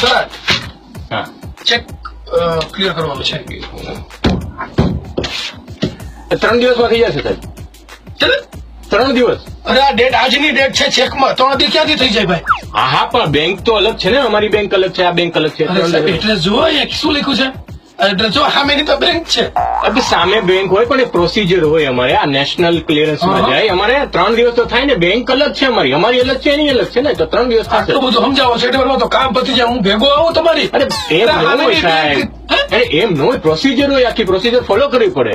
Sir હા check clear કરવાનું છે 3 દિવસમાં થઈ જશે સાહેબ. ચાલે 3 દિવસ. અરે આ ડેટ આજની ડેટ છે ચેકમાં 3 દી ક્યાંથી થઈ જાય ભાઈ? હા હા પણ બેંક તો અલગ છે ને, અમારી બેંક અલગ છે, આ બેંક અલગ છે. અરે સાહેબ એટલે જો અહીંયા શું લખ્યું છે? એટલે જો સામેની તો બેંક છે. અબે સામે બેંક હોય પણ એ પ્રોસીજર હોય અમારે, આ નેશનલ ક્લિયરન્સમાં જાય. અમારે 3 દિવસ તો થાય ને, બેંક અલગ છે અમારી અલગ છે, એની અલગ છે ને, તો 3 દિવસ થશે. આટલું બધું સમજાવો સેટેબલમાં તો કામ પતી જાય, હું ભેગો આવું તમારી. અરે એમ ન હોય સાહેબ, અરે એમ ન હોય, પ્રોસીજર હોય, આખી પ્રોસીજર ફોલો કરવી પડે.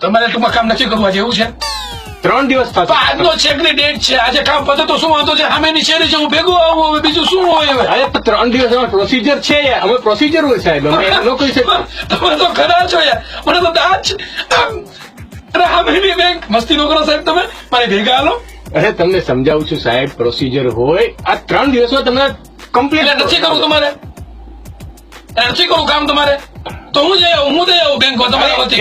તમારે ટૂંકમાં કામ નથી કરવું આજે એવું છે? 3 દિવસ તો થશે. આજનો ચેકની ડેટ છે, આજે કામ પતે તો શું વાંધો છે? સામેની શેરી છે, હું ભેગો આવું, હવે બીજું શું હોય હવે? અરે 3 દિવસ પ્રોસીજર છે યાર, અમે પ્રોસીજર હોય સાહેબ, અમે એમ ન કહી શકીએ. તમે તો ખરા છો યાર, મને તો દાંત છે. અરે સામેની બેંક મસ્તી નો કરો સાહેબ, તમે મારી ભેગા હાલો. અરે તમને સમજાવું છું સાહેબ, પ્રોસીજર હોય. આ 3 દિવસમાં તમને કમ્પ્લીટ નથી કરવું તમારે, નથી કરવું કામ તમારે, તો હું જઈ આવું બેંકમાં તમારા વતી.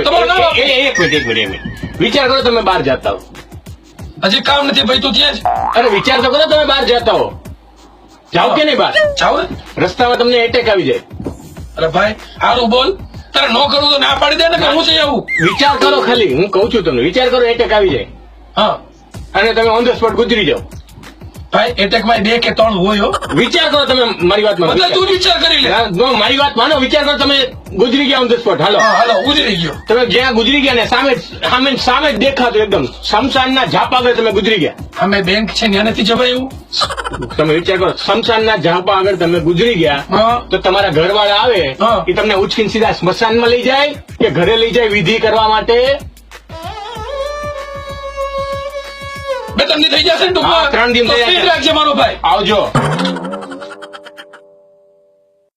તમારું નામ આપો. એક મિનિટ વિચાર કરો, તમે બહાર જતા હો. હજી કામ નથી ભાઈ, તું ત્યાં જ અરે વિચાર તો કરો, તમે બહાર જતા હો, જાઓ કે નહીં બહાર? જાવ. રસ્તામાં તમને એટેક આવી જાય. અરે ભાઈ સારું બોલ, તારે નો કરવું તો ના પાડી દે ને કે હું જઈ આવું. વિચાર કરો ખાલી, હું કઉ છું તમને, વિચાર કરો, એટેક આવી જાય હા અને તમે ઓન ધ સ્પોટ ગુજરી જાઓ. ભાઈ એટેકમાં 2 કે 3 હોય હો. વિચાર કરો, તમે મારી વાત માનો. એટલે તું વિચાર કરી લે. મારી વાત માનો, વિચાર કરો, તમે ગુજરી ગયા ઓન ધ સ્પોટ. હાલો હાલો ગુજરી ગયો. તમે જ્યાં ગુજરી ગયા ને સામે જ દેખાતું એકદમ શમશાનના ઝાપા આગળ તમે ગુજરી ગયા. અમે બેંક છે ત્યાં નથી જવાય એવું. તમે વિચાર કરો, શમશાનના ઝાપા આગળ તમે ગુજરી ગયા, હા. તો તમારા ઘરવાળા આવે, હા. એ તમને ઉચકીને સીધા સ્મશાનમાં લઈ જાય કે ઘરે લઈ જાય વિધિ કરવા માટે? 2-3 દી થઈ જશે ને ટૂંકમાં. 3 દિન તો સ્પીડ રાખજે મારો ભાઈ. આવજો.